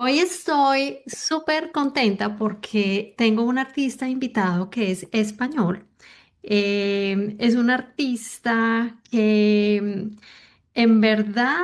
Hoy estoy súper contenta porque tengo un artista invitado que es español. Es un artista que en verdad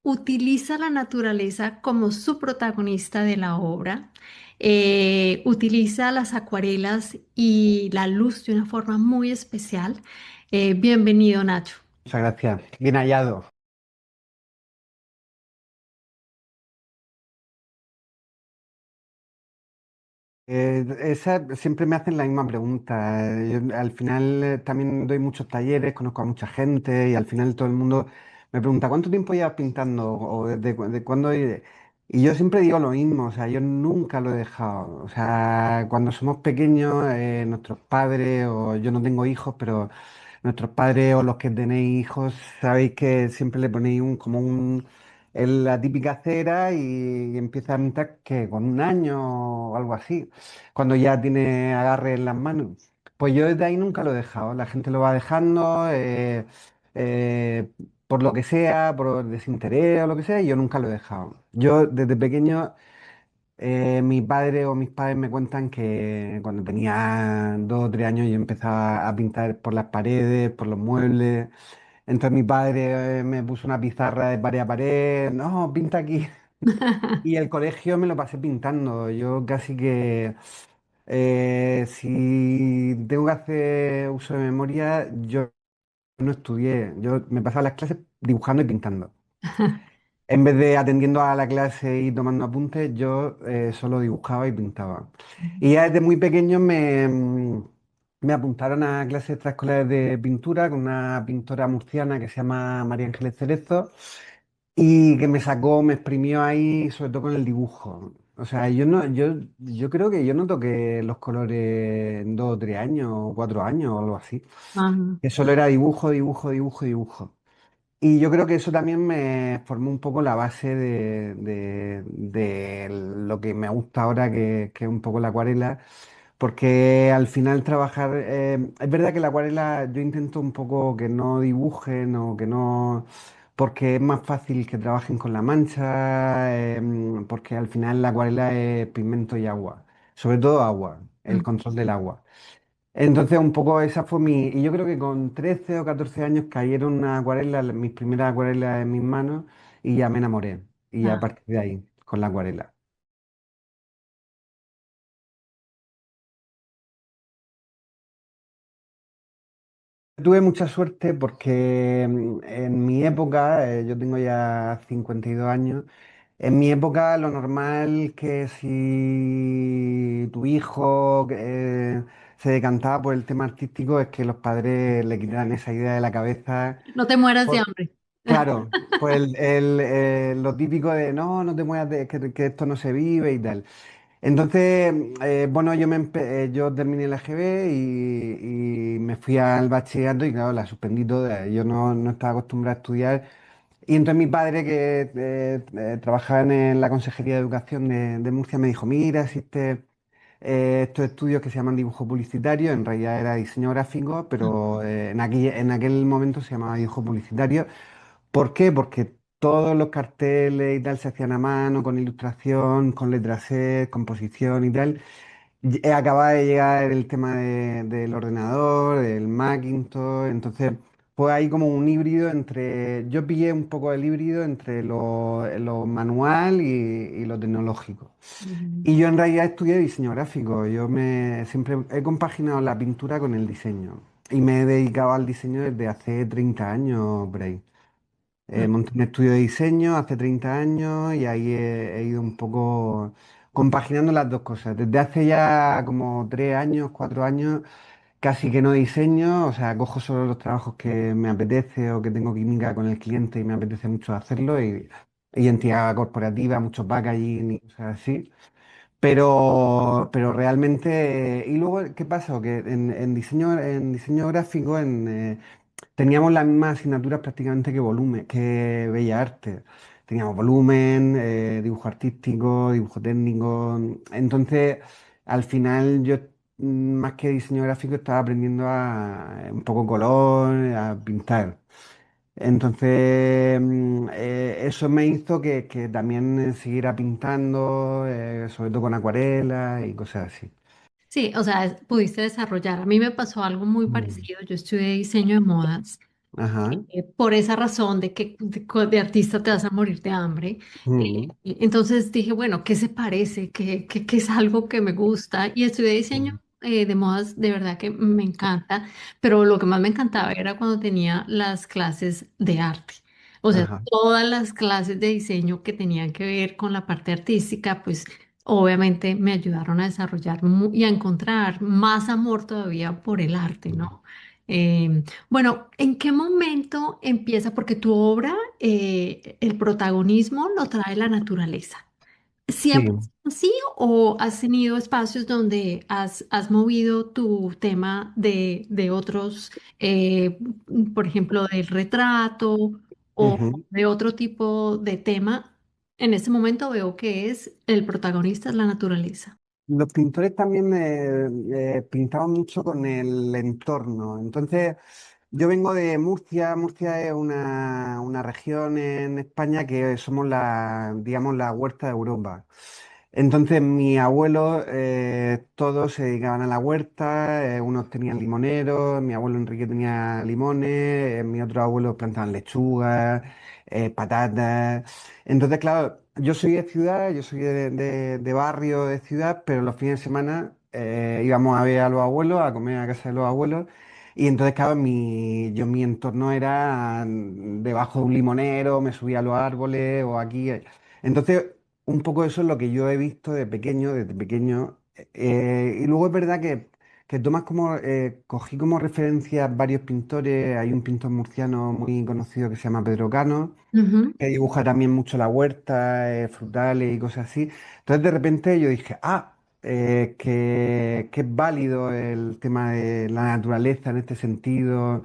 utiliza la naturaleza como su protagonista de la obra. Utiliza las acuarelas y la luz de una forma muy especial. Bienvenido, Nacho. Muchas gracias. Bien hallado. Siempre me hacen la misma pregunta. Yo, al final también doy muchos talleres, conozco a mucha gente y al final todo el mundo me pregunta ¿cuánto tiempo llevas pintando? O de cuándo. Y yo siempre digo lo mismo, o sea, yo nunca lo he dejado. O sea, cuando somos pequeños, nuestros padres, o yo no tengo hijos, pero nuestros padres o los que tenéis hijos, sabéis que siempre le ponéis la típica cera y empieza a pintar que con un año o algo así, cuando ya tiene agarre en las manos. Pues yo desde ahí nunca lo he dejado, la gente lo va dejando, eh, por lo que sea, por desinterés o lo que sea, y yo nunca lo he dejado. Yo desde pequeño, mi padre o mis padres me cuentan que cuando tenía 2 o 3 años yo empezaba a pintar por las paredes, por los muebles. Entonces mi padre me puso una pizarra de pared a pared, no, pinta aquí. Y el colegio me lo pasé pintando. Yo casi que, si tengo que hacer uso de memoria, yo no estudié. Yo me pasaba las clases dibujando y pintando. En vez de atendiendo a la clase y tomando apuntes, yo solo dibujaba y pintaba. Y ya desde muy pequeño me apuntaron a clases extraescolares de pintura con una pintora murciana que se llama María Ángeles Cerezo y que me sacó, me exprimió ahí, sobre todo con el dibujo. O sea, yo creo que yo no toqué los colores en 2 o 3 años, o 4 años o algo así. Ajá. Que solo era dibujo, dibujo, dibujo, dibujo. Y yo creo que eso también me formó un poco la base de lo que me gusta ahora, que es un poco la acuarela, porque al final trabajar, es verdad que la acuarela yo intento un poco que no dibujen o que no, porque es más fácil que trabajen con la mancha, porque al final la acuarela es pigmento y agua, sobre todo agua, el control del agua. Entonces, un poco esa fue mi. Y yo creo que con 13 o 14 años cayeron unas acuarelas, mis primeras acuarelas en mis manos, y ya me enamoré. Y a Ah. partir de ahí, con la acuarela. Tuve mucha suerte porque en mi época, yo tengo ya 52 años, en mi época lo normal que si tu hijo se decantaba por el tema artístico es que los padres le quitaran esa idea de la cabeza. No te mueras de hambre. Claro, pues lo típico de no, no te muevas, que esto no se vive y tal. Entonces, bueno, yo terminé la GB y me fui al bachillerato y claro, la suspendí toda. Yo no estaba acostumbrado a estudiar. Y entonces mi padre, que trabajaba en la Consejería de Educación de Murcia, me dijo, mira, existe estos estudios que se llaman dibujo publicitario, en realidad era diseño gráfico, pero en aquel momento se llamaba dibujo publicitario. ¿Por qué? Porque todos los carteles y tal se hacían a mano, con ilustración, con letra set, composición y tal. Acababa de llegar el tema del ordenador, del Macintosh, entonces fue ahí como un híbrido entre, yo pillé un poco el híbrido entre lo manual y lo tecnológico. Ujú. Y yo en realidad estudié diseño gráfico, siempre he compaginado la pintura con el diseño y me he dedicado al diseño desde hace 30 años, por ahí. Monté un estudio de diseño hace 30 años y ahí he ido un poco compaginando las dos cosas. Desde hace ya como 3 años, 4 años, casi que no diseño, o sea, cojo solo los trabajos que me apetece o que tengo química con el cliente y me apetece mucho hacerlo y entidad corporativa, mucho packaging y cosas así. Pero realmente, y luego, ¿qué pasa? Que en diseño gráfico, teníamos las mismas asignaturas prácticamente que volumen, que Bellas Artes. Teníamos volumen, dibujo artístico, dibujo técnico. Entonces, al final yo, más que diseño gráfico, estaba aprendiendo un poco color, a pintar. Entonces, eso me hizo que también siguiera pintando, sobre todo con acuarela y cosas así. Sí, o sea, pudiste desarrollar. A mí me pasó algo muy Mm. parecido. Yo estudié diseño de modas. Ajá. Por esa razón de que de artista te vas a morir de hambre. Mm, Entonces dije, bueno, ¿qué se parece? ¿Qué es algo que me gusta? Y estudié diseño mm, de modas, de verdad que me encanta, pero lo que más me encantaba era cuando tenía las clases de arte. O sea, ajá. todas las clases de diseño que tenían que ver con la parte artística, pues obviamente me ayudaron a desarrollar y a encontrar más amor todavía por el arte, Mm. ¿no? Bueno, ¿en qué momento empieza? Porque tu obra, el protagonismo lo trae la naturaleza. Sí. ¿Siempre es así o has tenido espacios donde has movido tu tema de otros, por ejemplo, del retrato o Ujú. de otro tipo de tema? En este momento veo que es el protagonista es la naturaleza. Los pintores también pintaban mucho con el entorno. Entonces, yo vengo de Murcia. Murcia es una región en España que somos la, digamos, la huerta de Europa. Entonces, mis abuelos todos se dedicaban a la huerta, unos tenían limoneros, mi abuelo Enrique tenía limones, mis otros abuelos plantaban lechugas, patatas. Entonces, claro, yo soy de ciudad, yo soy de barrio, de ciudad, pero los fines de semana íbamos a ver a los abuelos, a comer a casa de los abuelos, y entonces, claro, mi entorno era debajo de un limonero, me subía a los árboles o aquí. Entonces, un poco eso es lo que yo he visto de pequeño, desde pequeño. Y luego es verdad que tomas como, cogí como referencia varios pintores. Hay un pintor murciano muy conocido que se llama Pedro Cano, Ujú, que dibuja también mucho la huerta, frutales y cosas así. Entonces de repente yo dije, que es válido el tema de la naturaleza en este sentido.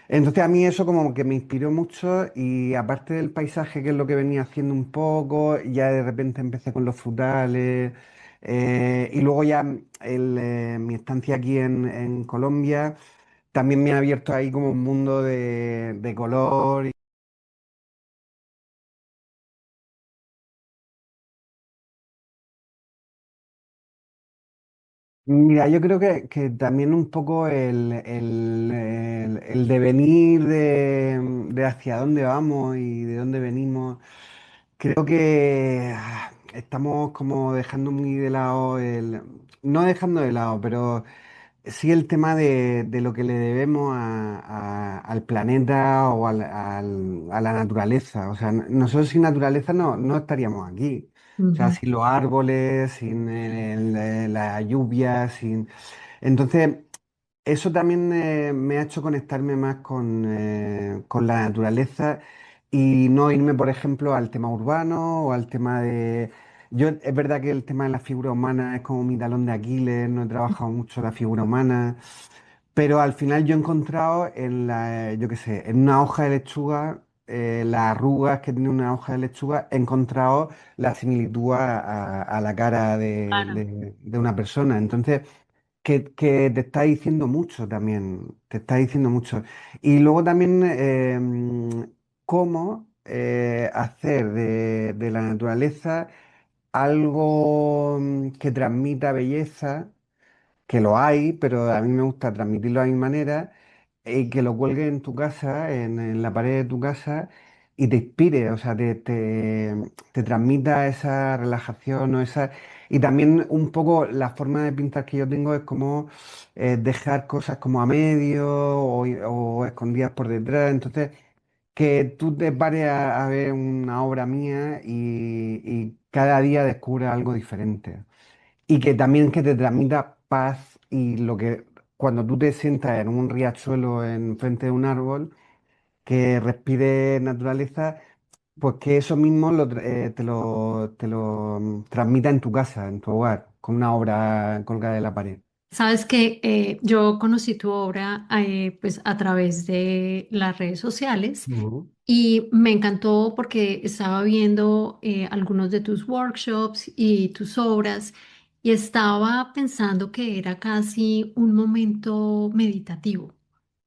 Entonces a mí eso como que me inspiró mucho y aparte del paisaje, que es lo que venía haciendo un poco, ya de repente empecé con los frutales, y luego ya mi estancia aquí en Colombia también me ha abierto ahí como un mundo de color. Mira, yo creo que también un poco el devenir de hacia dónde vamos y de dónde venimos, creo que estamos como dejando muy de lado no dejando de lado, pero sí el tema de lo que le debemos al planeta o a la naturaleza. O sea, nosotros sin naturaleza no estaríamos aquí. O sea, ujú. sin los árboles, sin la lluvia, sin... Entonces, eso también me ha hecho conectarme más con la naturaleza y no irme, por ejemplo, al tema urbano o al tema de... Yo, es verdad que el tema de la figura humana es como mi talón de Aquiles, no he trabajado mucho la figura humana, pero al final yo he encontrado yo qué sé, en una hoja de lechuga, las arrugas que tiene una hoja de lechuga, he encontrado la similitud a la cara Claro. de una persona. Entonces, que te está diciendo mucho también, te está diciendo mucho. Y luego también cómo hacer de la naturaleza algo que transmita belleza, que lo hay, pero a mí me gusta transmitirlo a mi manera, y que lo cuelgue en tu casa, en la pared de tu casa, y te inspire, o sea, te transmita esa relajación o esa... Y también un poco la forma de pintar que yo tengo es como dejar cosas como a medio o escondidas por detrás. Entonces, que tú te pares a ver una obra mía y cada día descubras algo diferente. Y que también que te transmita paz y lo que cuando tú te sientas en un riachuelo en frente de un árbol, que respire naturaleza, pues que eso mismo te lo transmita en tu casa, en tu hogar, con una obra colgada de la pared. Sabes que yo conocí tu obra pues a través de las redes sociales Ujú. y me encantó porque estaba viendo algunos de tus workshops y tus obras y estaba pensando que era casi un momento meditativo.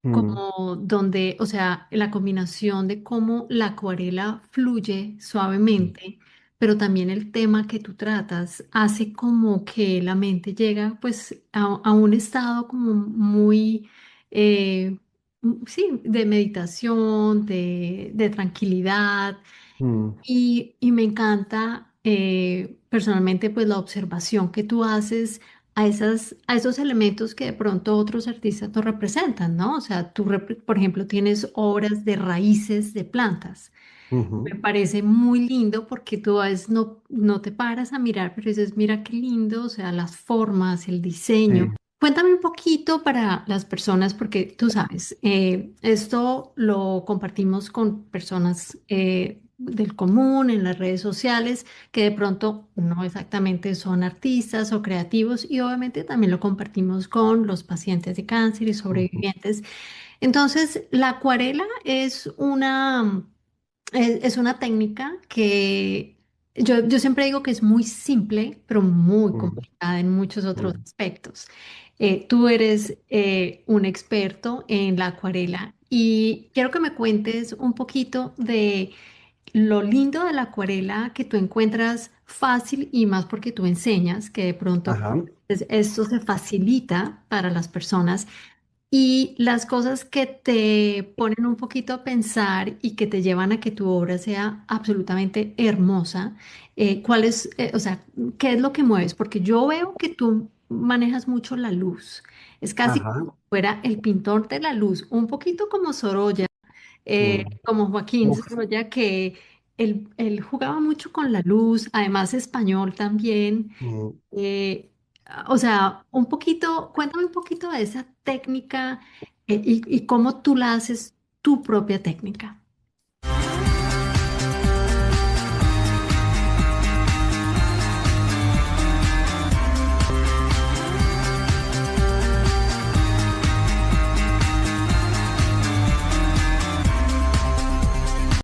mm, como donde, o sea, la combinación de cómo la acuarela fluye suavemente, pero también el tema que tú tratas hace como que la mente llega pues a un estado como muy, eh, sí, de meditación, de tranquilidad. mm, Y me encanta personalmente pues la observación que tú haces a esos elementos que de pronto otros artistas no representan, ¿no? O sea, por ejemplo, tienes obras de raíces de plantas. Me ujú, parece muy lindo porque tú a veces no te paras a mirar, pero dices, mira qué lindo, o sea, las formas, el diseño. sí, Cuéntame un poquito para las personas, porque tú sabes, esto lo compartimos con personas del común en las redes sociales que de pronto no exactamente son artistas o creativos y obviamente también lo compartimos con los pacientes de cáncer y ujú, sobrevivientes. Entonces, la acuarela es una técnica que yo siempre digo que es muy simple, pero muy mm, complicada en muchos otros mm, aspectos. Tú eres un experto en la acuarela y quiero que me cuentes un poquito de lo lindo de la acuarela que tú encuentras fácil y más porque tú enseñas, que de pronto ajá, esto se facilita para las personas y las cosas que te ponen un poquito a pensar y que te llevan a que tu obra sea absolutamente hermosa, ¿cuál es, o sea, qué es lo que mueves? Porque yo veo que tú manejas mucho la luz. Es casi como ajá, si fuera el pintor de la luz, un poquito como Sorolla, mm, como Joaquín uf, Sorolla, que él jugaba mucho con la luz, además español también. mm. Eh, o sea, un poquito, cuéntame un poquito de esa técnica y cómo tú la haces tu propia técnica.